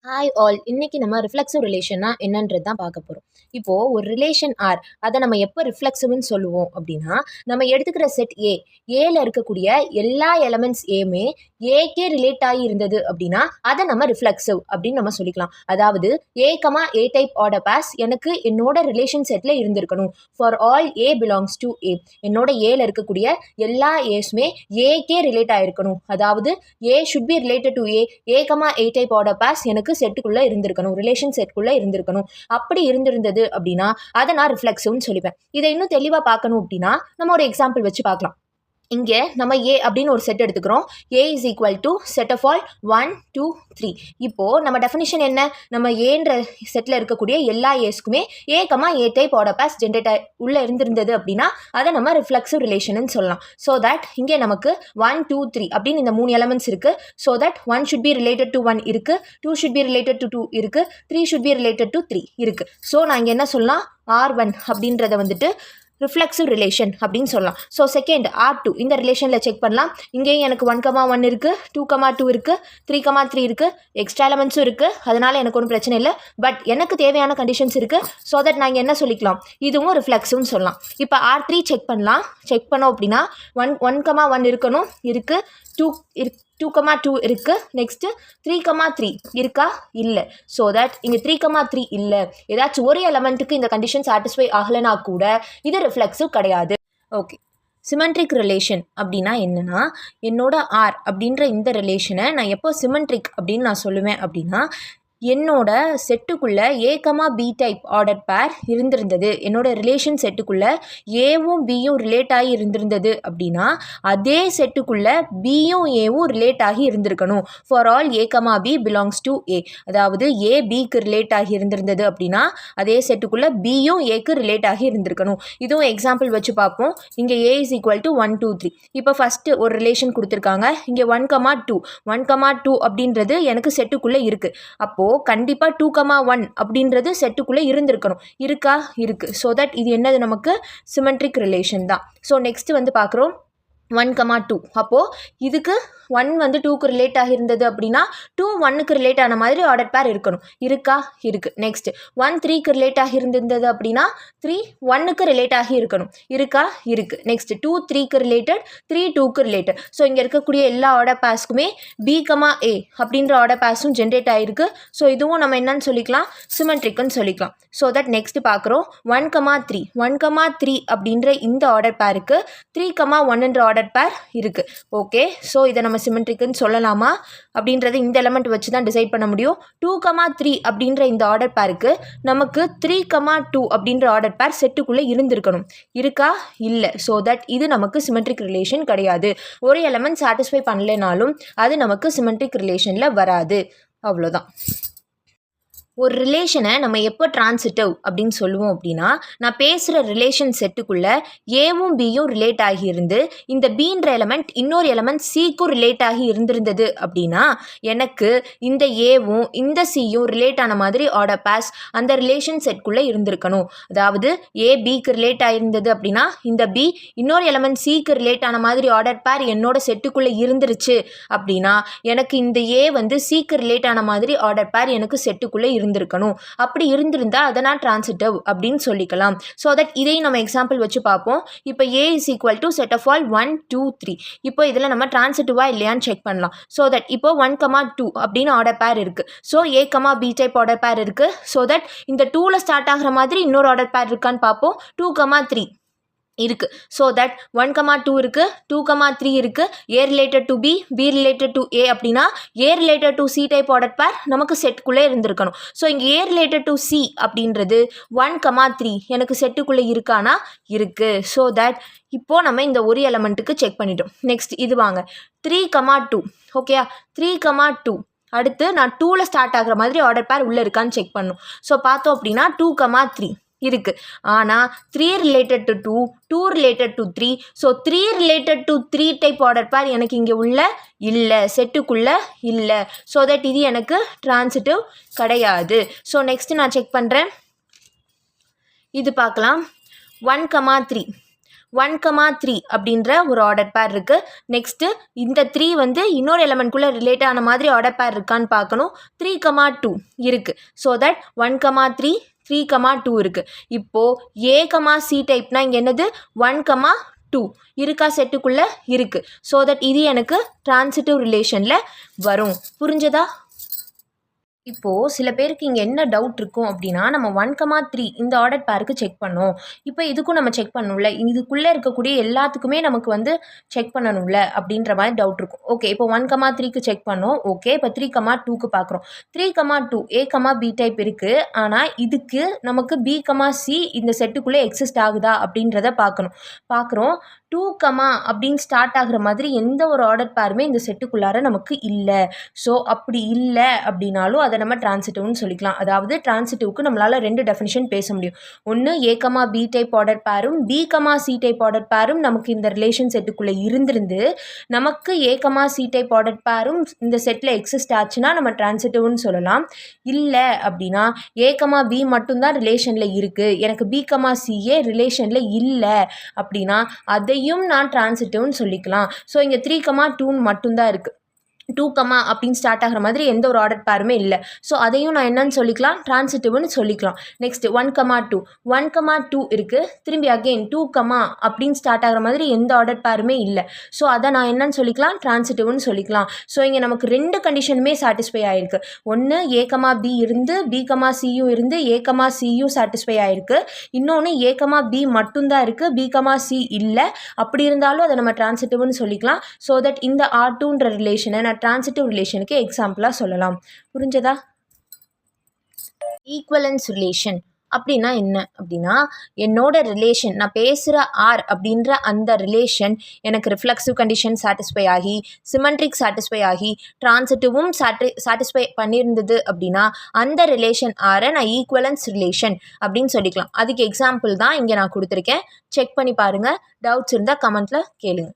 Hi all. இன்னைக்கு நம்ம reflexive ரிலேஷன்னா என்னன்றது தான் பார்க்க போகிறோம். இப்போது ஒரு ரிலேஷன் ஆர் அதை நம்ம எப்போ ரிஃப்ளெக்சிவ்னு சொல்லுவோம் அப்படின்னா, நம்ம எடுத்துக்கிற செட் ஏல இருக்கக்கூடிய எல்லா எலமெண்ட்ஸ் ஏமே ஏக்கே ரிலேட் ஆகி இருந்தது அப்படின்னா அதை நம்ம ரிஃப்ளெக்சிவ் அப்படின்னு நம்ம சொல்லிக்கலாம். அதாவது ஏ டைப் ஆர்டர் பேஸ் எனக்கு என்னோட ரிலேஷன் செட்டில் இருந்திருக்கணும். For all A belongs to A, என்னோட ஏல இருக்கக்கூடிய எல்லா ஏஸ்மே ஏக்கே ரிலேட் ஆகிருக்கணும். அதாவது A should be related to A type order pairs எனக்கு செட்டுக்குள்ளே இருந்திருக்கணும், ரிலேஷன் செட்டுக்குள்ளே இருந்திருக்கணும். அப்படி இருந்திருந்தது அப்படின்னா அதை நான் ரிஃப்ளெக்சிவ்னு சொல்லிப்பேன். இதை இன்னும் தெளிவாக பார்க்கணும் அப்படின்னா நம்ம ஒரு எக்ஸாம்பிள் வச்சு பார்க்கலாம். இங்கே நம்ம ஏ அப்படின்னு ஒரு செட் எடுத்துக்கிறோம். A is equal to set of all 1 2 3. இப்போது நம்ம டெஃபினிஷன் என்ன? நம்ம ஏன்ற செட்டில் இருக்கக்கூடிய எல்லா ஏஸ்க்குமே ஏ டைப் ஆர்டர் பேஸ் ஜென்ரேட் உள்ளே இருந்திருந்தது அப்படின்னா அதை நம்ம ரிஃப்ளெக்சிவ் ரிலேஷன் சொல்லலாம். ஸோ தட் இங்கே நமக்கு 1 2 3 அப்படின்னு இந்த 3 எலமெண்ட்ஸ் இருக்குது. So that 1 should be related to 1 இருக்குது, 2 ஷுட் பி ரிலேட்டட் டு 2 இருக்குது, 3 ஷுட் பி ரிலேட்டட் டு 3 இருக்குது. ஸோ நான் இங்கே என்ன சொல்லலாம்? R1 அப்படின்றத வந்துட்டு ரிஃப்ளெக்சிவ் ரிலேஷன் அப்படின்னு சொல்லலாம். ஸோ செகண்ட் R2 இந்த ரிலேஷனில் செக் பண்ணலாம். இங்கேயும் எனக்கு 1,1 இருக்குது, 2,2 இருக்குது, 3,3 இருக்குது, எக்ஸ்ட்ரா எலமெண்ட்ஸும் இருக்குது. அதனால் எனக்கு ஒன்றும் பிரச்சனை இல்லை. பட் எனக்கு தேவையான கண்டிஷன்ஸ் இருக்குது. ஸோ தட் நான் என்ன சொல்லிக்கலாம்? இதுவும் ரிஃப்ளெக்சிவ்னு சொல்லலாம். இப்போ R3 செக் பண்ணலாம். செக் பண்ணோம் அப்படின்னா 1,1 இருக்கணும், இருக்குது. 2,2 இருக்குது. நெக்ஸ்ட்டு 3,3 இருக்கா? இல்லை. ஸோ தட் இங்கே 3,3 இல்லை. ஏதாச்சும் ஒரு எலமெண்ட்டுக்கு இந்த கண்டிஷன் சாட்டிஸ்ஃபை ஆகலைனா கூட இது ரிஃப்ளெக்சிவ் கிடையாது. ஓகே, சிமெட்ரிக் ரிலேஷன் அப்படின்னா என்னென்னா, என்னோட ஆர் அப்படின்ற இந்த ரிலேஷனை நான் எப்போ சிமெட்ரிக் அப்படின்னு நான் சொல்லுவேன் அப்படின்னா, என்னோட செட்டுக்குள்ளே பி டைப் ஆர்டர் பேர் இருந்திருந்தது, என்னோட ரிலேஷன் செட்டுக்குள்ளே ஏவும் பியும் ரிலேட் ஆகி இருந்திருந்தது அப்படின்னா அதே செட்டுக்குள்ளே பியும் ஏவும் ரிலேட் ஆகி இருந்திருக்கணும். For all B belongs to A, அதாவது ஏ பிக்கு ரிலேட் ஆகி இருந்திருந்தது அப்படின்னா அதே செட்டுக்குள்ளே பியும் ஏக்கு ரிலேட் ஆகி இருந்திருக்கணும். இதுவும் எக்ஸாம்பிள் வச்சு பார்ப்போம். இங்கே ஏ இஸ் ஈக்குவல் டு 1 2 3. இப்போ ஃபஸ்ட்டு ஒரு ரிலேஷன் கொடுத்துருக்காங்க. இங்கே 1,2 அப்படின்றது எனக்கு செட்டுக்குள்ளே இருக்குது. அப்போது கண்டிப்பாக 2,1 அப்படின்றது செட்டுக்குள்ளே இருந்திருக்கணும். இருக்கா? இருக்குது. ஸோ தட் இது என்னது? நமக்கு சிமெட்ரிக் ரிலேஷன் தான். ஸோ நெக்ஸ்ட்டு வந்து பார்க்குறோம் 1,2. அப்போது இதுக்கு 1 வந்து 2க்கு ரிலேட் ஆகியிருந்தது அப்படின்னா 2 1க்கு ரிலேட் ஆன மாதிரி ஆர்டர் பேர் இருக்கணும். இருக்கா? இருக்குது. நெக்ஸ்ட் 1 3க்கு ரிலேட் ஆகியிருந்தது அப்படின்னா 3 1க்கு ரிலேட் ஆகி இருக்கணும். இருக்கா? இருக்குது. நெக்ஸ்ட் 2 3க்கு ரிலேட்டட், 3 2க்கு ரிலேட்டட். ஸோ இங்கே இருக்கக்கூடிய எல்லா ஆர்டர் பேர்ஸ்க்குமே ஏ அப்படின்ற ஆர்டர் பேர்ஸும் ஜென்ரேட் ஆகிருக்கு. ஸோ இதுவும் நம்ம என்னன்னு சொல்லிக்கலாம்? சிமெட்ரிக்குன்னு சொல்லிக்கலாம். ஸோ தட் நெக்ஸ்ட் பார்க்குறோம் 1,3 அப்படின்ற இந்த ஆர்டர் பேருக்கு 3,1ன்ற ஆர்டர் பேர் இருக்குது. ஓகே, ஸோ இதை நம்ம சிமெட்ரிக்குன்னு சொல்லலாமா அப்படின்றது இந்த எலமெண்ட் வச்சு தான் டிசைட் பண்ண முடியும். 2,3 அப்படின்ற இந்த ஆர்டர் பேருக்கு நமக்கு 3,2 அப்படின்ற ஆர்டர் பேர் செட்டுக்குள்ளே இருந்திருக்கணும். இருக்கா? இல்லை. ஸோ தட் இது நமக்கு சிமெட்ரிக் ரிலேஷன் கிடையாது. ஒரு எலமெண்ட் சாட்டிஸ்ஃபை பண்ணலைனாலும் அது நமக்கு சிமெட்ரிக் ரிலேஷனில் வராது. அவ்வளோதான். ஒரு ரிலேஷனை நம்ம எப்போ ட்ரான்சிட்டிவ் அப்படின்னு சொல்லுவோம் அப்படின்னா, நான் பேசுகிற ரிலேஷன் செட்டுக்குள்ளே ஏவும் பியும் ரிலேட் ஆகியிருந்து இந்த பீன்ற எலமெண்ட் இன்னொரு எலமெண்ட் சிக்கும் ரிலேட் ஆகி இருந்திருந்தது அப்படின்னா எனக்கு இந்த ஏவும் இந்த சியும் ரிலேட் ஆன மாதிரி ஆர்டர் பேஸ் அந்த ரிலேஷன் செட்டுக்குள்ளே இருந்திருக்கணும். அதாவது ஏ பிக்கு ரிலேட் ஆகியிருந்தது அப்படின்னா இந்த பி இன்னொரு எலமெண்ட் சிக்கு ரிலேட் ஆன மாதிரி ஆர்டர் பேர் என்னோட செட்டுக்குள்ளே இருந்துருச்சு அப்படின்னா எனக்கு இந்த ஏ வந்து சிக்கு ரிலேட் ஆன மாதிரி ஆர்டர் பேர் எனக்கு செட்டுக்குள்ளே இருந்திருக்கணும். அப்படி இருந்திருந்தா அதை நான் ட்ரான்சிட்டிவ் அப்படின்னு சொல்லிக்கலாம். ஸோ தட் இதையும் நம்ம எக்ஸாம்பிள் வச்சு பார்ப்போம். இப்போ A is equal to set of all 1 2 3. இப்போ இதில் நம்ம ட்ரான்சிட்டிவா இல்லையான்னு செக் பண்ணலாம். ஸோ தட் இப்போ 1,2 அப்படின்னு ஆர்டர் பேர் இருக்குது. ஸோ பி டைப் ஆர்டர் பேர் இருக்குது. ஸோ தட் இந்த 2ல ஸ்டார்ட் ஆகிற மாதிரி இன்னொரு ஆர்டர் பேர் இருக்கான்னு பார்ப்போம். 2,3 இருக்குது. ஸோ தட் 1,2 இருக்குது, 2,3 இருக்குது. A related to B related to A அப்படின்னா A related to C type order pair நமக்கு செட்டுக்குள்ளே இருந்திருக்கணும். ஸோ இங்கே ஏ ரிலேட்டட் டு சி அப்படின்றது 1,3 எனக்கு செட்டுக்குள்ளே இருக்கானா? இருக்குது. ஸோ தட் இப்போது நம்ம இந்த ஒரு எலமெண்ட்டுக்கு செக் பண்ணிட்டோம். நெக்ஸ்ட் இது வாங்க 3,2. ஓகேயா? 3,2 அடுத்து நான் 2ல் ஸ்டார்ட் ஆகிற மாதிரி ஆர்டர் பேர் உள்ளே இருக்கான்னு செக் பண்ணணும். ஸோ பார்த்தோம் அப்படின்னா 2,3 இருக்குது. ஆனால் 3 related to 2, 2 related to 3. So 3 related to 3 type order பேர் எனக்கு இங்கே உள்ள இல்லை, செட்டுக்குள்ளே இல்லை. ஸோ தட் இது எனக்கு ட்ரான்சிட்டிவ் கிடையாது. ஸோ நெக்ஸ்ட்டு நான் செக் பண்ணுறேன். இது பார்க்கலாம். 1,3 1,3 அப்படின்ற ஒரு ஆர்டர் பேர் இருக்குது. நெக்ஸ்ட்டு இந்த 3 வந்து இன்னொரு எலமெண்ட்குள்ளே ரிலேட் ஆன மாதிரி ஆர்டர் பேர் இருக்கான்னு பார்க்கணும். 3,2 இருக்குது. ஸோ தட் 1,3 3,2 இருக்குது. இப்போது A, C டைப்னா இங்கே என்னது 1,2 இருக்கா செட்டுக்குள்ளே இருக்குது. ஸோ தட் இது எனக்கு ட்ரான்சிட்டிவ் ரிலேஷனில் வரும். புரிஞ்சதா? இப்போது சில பேருக்கு இங்கே என்ன டவுட் இருக்கும் அப்படின்னா, நம்ம 1,3 இந்த ஆர்டர் பேருக்கு செக் பண்ணோம். இப்போ இதுக்கும் நம்ம செக் பண்ணணும்ல, இதுக்குள்ளே இருக்கக்கூடிய எல்லாத்துக்குமே நமக்கு வந்து செக் பண்ணணும்ல அப்படின்ற மாதிரி டவுட் இருக்கும். ஓகே, இப்போ 1,3க்கு செக் பண்ணோம். ஓகே, இப்போ 3,2க்கு பார்க்குறோம். 3,2 A, B டைப் இருக்குது. ஆனால் இதுக்கு நமக்கு B, C இந்த செட்டுக்குள்ளே எக்ஸிஸ்ட் ஆகுதா அப்படின்றத பார்க்குறோம். 2, அப்படின்னு ஸ்டார்ட் ஆகுற மாதிரி எந்த ஒரு ஆர்டர் பேருமே இந்த செட்டுக்குள்ளார நமக்கு இல்லை. ஸோ அப்படி இல்லை அப்படின்னாலும் அதை நம்ம ட்ரான்சிட்டிவ்னு சொல்லிக்கலாம். அதாவது ட்ரான்சிட்டிவ்க்கு நம்மளால் 2 டெஃபினிஷன் பேச முடியும். ஒன்று A, B டைப் ஆர்டர் பேரும் B, C டைப் ஆர்டர் பேரும் நமக்கு இந்த ரிலேஷன் செட்டுக்குள்ளே இருந்திருந்து நமக்கு A, C டைப் ஆர்டர் பேரும் இந்த செட்டில் எக்ஸிஸ்ட் ஆச்சுன்னா நம்ம ட்ரான்சிட்டிவ்னு சொல்லலாம். இல்லை அப்படின்னா A, B மட்டும்தான் ரிலேஷனில் இருக்குது, எனக்கு B, C ரிலேஷனில் இல்லை அப்படின்னா அதையும் நான் ட்ரான்சிட்டிவ்னு சொல்லிக்கலாம். ஸோ இங்கே 3,2 மட்டும்தான் இருக்குது. 2, அப்படின்னு ஸ்டார்ட் ஆகிற மாதிரி எந்த ஒரு ஆர்டர் பேருமே இல்லை. ஸோ அதையும் நான் என்னன்னு சொல்லிக்கலாம், ட்ரான்சிட்டிவ்னு சொல்லிக்கலாம். நெக்ஸ்ட் 1,2 இருக்குது. திரும்பி அகெயின் 2, அப்படின்னு ஸ்டார்ட் ஆகிற மாதிரி எந்த ஆர்டர் பேருமே இல்லை. ஸோ அதை நான் என்னன்னு சொல்லிக்கலாம், ட்ரான்சிட்டிவ்னு சொல்லிக்கலாம். ஸோ இங்கே நமக்கு 2 கண்டிஷனுமே சாட்டிஸ்ஃபை ஆகிருக்கு. ஒன்று A, B இருந்து B, Cயும் இருந்து A, Cயும் சாட்டிஸ்ஃபை ஆகிருக்கு. இன்னொன்று A, B மட்டும்தான் இருக்குது, B, C இல்லை. அப்படி இருந்தாலும் அதை நம்ம ட்ரான்சிட்டிவ்னு சொல்லிக்கலாம். ஸோ தட் இந்த R2ன்ற ரிலேஷனை நான் ட்ரான்சிட்டிவ் ரிலேஷனுக்கு எக்ஸாம்பிளாக சொல்லலாம். புரிஞ்சதா? ஈக்குவலன்ஸ் ரிலேஷன் அப்படின்னா என்ன அப்படின்னா, என்னோட ரிலேஷன் நான் பேசுகிற R அப்படின்ற அந்த ரிலேஷன் எனக்கு ரிஃப்ளெக்சிவ் கண்டிஷன் சாட்டிஸ்ஃபை ஆகி சிமெட்ரிக் சாட்டிஸ்ஃபை ஆகி ட்ரான்சிட்டிவும் சாட்டிஸ்ஃபை பண்ணியிருந்தது அப்படின்னா அந்த ரிலேஷன் ஆரை நான் ஈக்குவலன்ஸ் ரிலேஷன் அப்படின்னு சொல்லிக்கலாம். அதுக்கு எக்ஸாம்பிள் தான் இங்கே நான் கொடுத்துருக்கேன். செக் பண்ணி பாருங்கள். டவுட்ஸ் இருந்தால் கமெண்ட்டில் கேளுங்க.